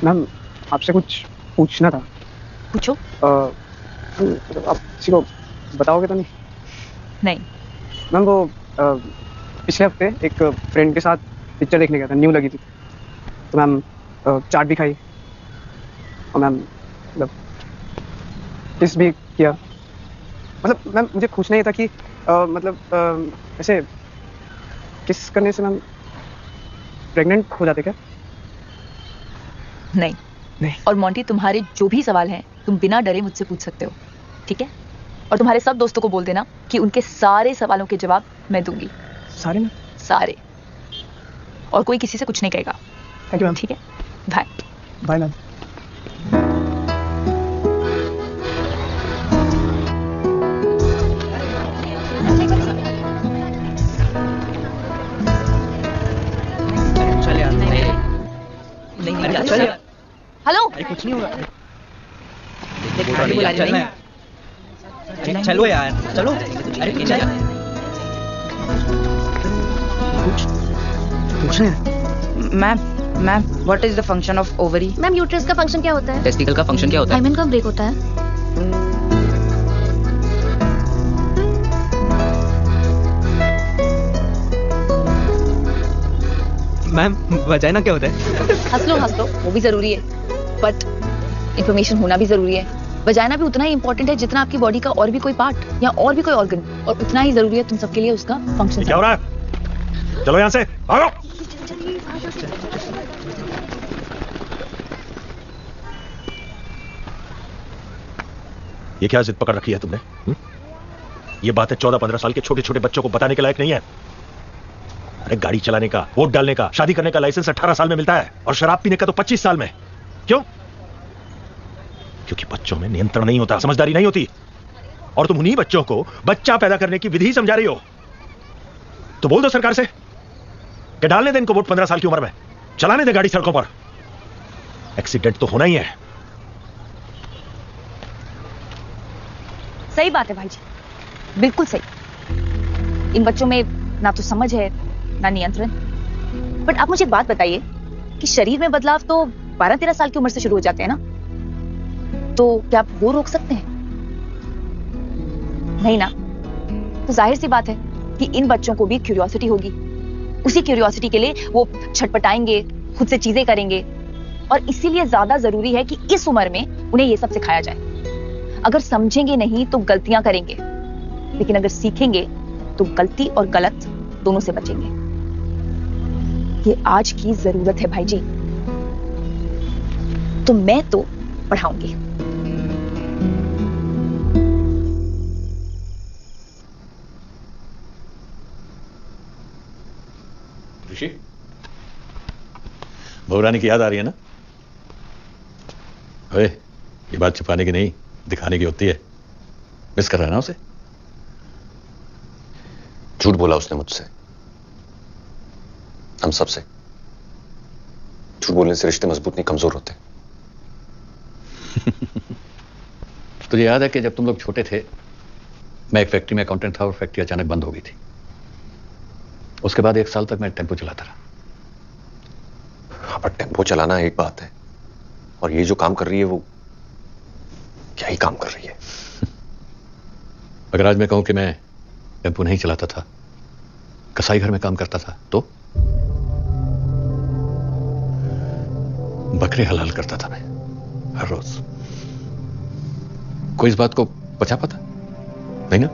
Ma'am आपसे कुछ पूछना था। पूछो। आप किसी को बताओगे तो नहीं? नहीं। मैम वो पिछले हफ्ते एक फ्रेंड के साथ पिक्चर देखने गया था, न्यू लगी थी, तो मैम चाट भी खाई और मैम मतलब किस भी किया। मतलब मैम मुझे पूछना ये था कि मतलब ऐसे किस करने से मैम प्रेग्नेंट हो जाते क्या? नहीं। नहीं। और मोंटी, तुम्हारे जो भी सवाल हैं तुम बिना डरे मुझसे पूछ सकते हो, ठीक है? और तुम्हारे सब दोस्तों को बोल देना कि उनके सारे सवालों के जवाब मैं दूंगी। सारे मैम? सारे। और कोई किसी से कुछ नहीं कहेगा। Thank you ma'am. ठीक है, बाय। Bye ma'am. हेलो। कुछ नहीं होगा। चलो यार चलो। अरे चल। पूछना है। Ma'am what is the function of ovary? Ma'am uterus का फंक्शन क्या होता है? टेस्टिकल का फंक्शन क्या होता है? हाइमेन का ब्रेक होता है। मैम वजाइना क्या होता है? हंस लो, वो भी जरूरी है, बट इंफॉर्मेशन होना भी जरूरी है। वजाइना भी उतना ही इंपॉर्टेंट है जितना आपकी बॉडी का और भी कोई पार्ट या और भी कोई ऑर्गन, और उतना ही जरूरी है तुम सबके लिए उसका फंक्शन। क्या हो रहा है? चलो यहाँ से भागो। ये क्या जिद पकड़ रखी है तुमने? ये बातें 14-15 साल के छोटे छोटे बच्चों को बताने के लायक नहीं है। अरे गाड़ी चलाने का, वोट डालने का, शादी करने का लाइसेंस 18 साल में मिलता है और शराब पीने का तो 25 साल में। क्यों? क्योंकि बच्चों में नियंत्रण नहीं होता, समझदारी नहीं होती, और तुम उन्हीं बच्चों को बच्चा पैदा करने की विधि समझा रही हो। तो बोल दो सरकार से कि डालने दे इनको वोट 15 साल की उम्र में, चलाने दे गाड़ी सड़कों पर। एक्सीडेंट तो होना ही है। सही बात है भाई जी, बिल्कुल सही। इन बच्चों में ना तो समझ है ना नियंत्रण। बट आप मुझे एक बात बताइए कि शरीर में बदलाव तो 12-13 साल की उम्र से शुरू हो जाते हैं ना, तो क्या आप वो रोक सकते हैं? नहीं ना। तो जाहिर सी बात है कि इन बच्चों को भी क्यूरियोसिटी होगी। उसी क्यूरियोसिटी के लिए वो छटपटाएंगे, खुद से चीजें करेंगे, और इसीलिए ज्यादा जरूरी है कि इस उम्र में उन्हें ये सब सिखाया जाए। अगर समझेंगे नहीं तो गलतियां करेंगे, लेकिन अगर सीखेंगे तो गलती और गलत दोनों से बचेंगे। ये आज की जरूरत है भाई जी। तो मैं तो पढ़ाऊंगी। ऋषि, बहुरानी की याद आ रही है ना? अरे ये बात छुपाने की नहीं, दिखाने की होती है। मिस कर रहा है ना उसे? झूठ बोला उसने मुझसे, हम सब से। झूठ बोलने से रिश्ते मजबूत नहीं, कमजोर होते। तुझे याद है कि जब तुम लोग छोटे थे, मैं एक फैक्ट्री में अकाउंटेंट था और फैक्ट्री अचानक बंद हो गई थी। उसके बाद 1 साल तक मैं टेम्पो चलाता रहा। हाँ, पर टेम्पो चलाना एक बात है, और ये जो काम कर रही है वो क्या ही काम कर रही है। अगर आज मैं कहूं कि मैं टेम्पो नहीं चलाता था, कसाई घर में काम करता था, तो बकरे हलाल करता था मैं हर रोज। कोई इस बात को पचा पाता नहीं ना?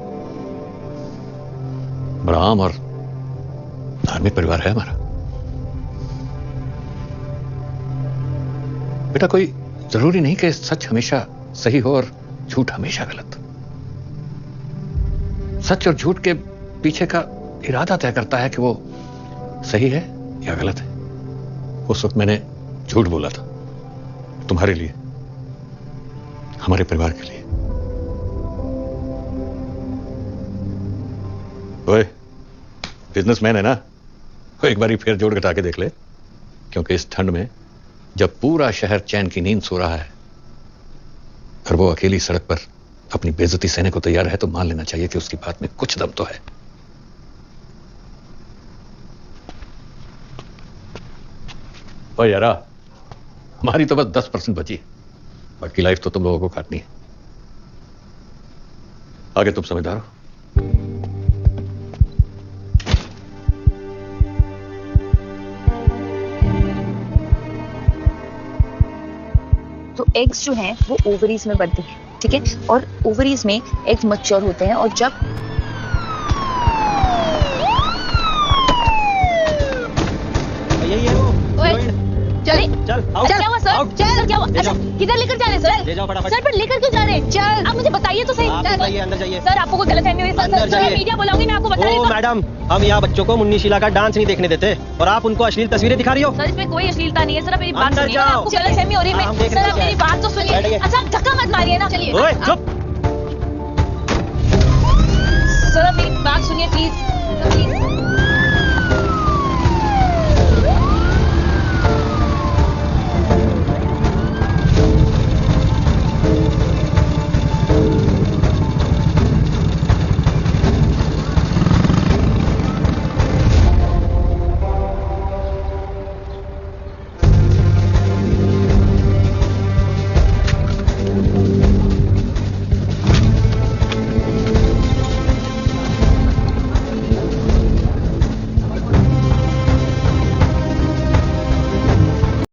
बड़ा आम और धार्मिक परिवार है हमारा। बेटा, कोई जरूरी नहीं कि सच हमेशा सही हो और झूठ हमेशा गलत। सच और झूठ के पीछे का इरादा तय करता है कि वो सही है या गलत है। उस वक्त मैंने झूठ बोला था, तुम्हारे लिए, हमारे परिवार के लिए। ओए, बिजनेसमैन है ना, वो एक बारी फिर जोड़ घटा के देख ले। क्योंकि इस ठंड में जब पूरा शहर चैन की नींद सो रहा है और वो अकेली सड़क पर अपनी बेइज्जती सहने को तैयार है, तो मान लेना चाहिए कि उसकी बात में कुछ दम तो है। ओ यारा, हमारी तो बस 10% बची है, बाकी लाइफ तो तुम लोगों को काटनी है। आगे तुम समझदार हो। तो एग्स जो हैं वो ओवरीज में बनते हैं, ठीक है, और ओवरीज में एग्स मैच्योर होते हैं, और जब यही है वो। चले चल अच्छा, क्या हुआ सर? चल क्या हुआ? ले अच्छा, जाओ। किधर लेकर जा रहे हैं सर? ले जाओ फटाफट। सर पर लेकर क्यों जा रहे हैं? चल आप मुझे बताइए तो सही। आप चल। जाइए, अंदर जाइए। सर आपको कोई गलतफहमी हुई? सर अंदर सर मैं जाइए। मीडिया बुलाऊंगी, मैं आपको बता ओ देता हूँ। मैडम, हम यहाँ बच्चों को मुन्नी शीला का डांस नहीं देखने देते और आप उनको अश्लील तस्वीरें दिखा रही हो। सर इसमें कोई अश्लीलता नहीं है। सर आप मेरी बात अंदर सुनिए। जाओ। आपको गलतफहमी हो रही है। हम देख सर रहे आप हैं मेरी क्या है। बात तो सुनिए। बैठिए। अच्छा आप धक्का मत मारिए ना। चलिए ओए चुप। सर आप मेरी बात सुनिए प्लीज। प्लीज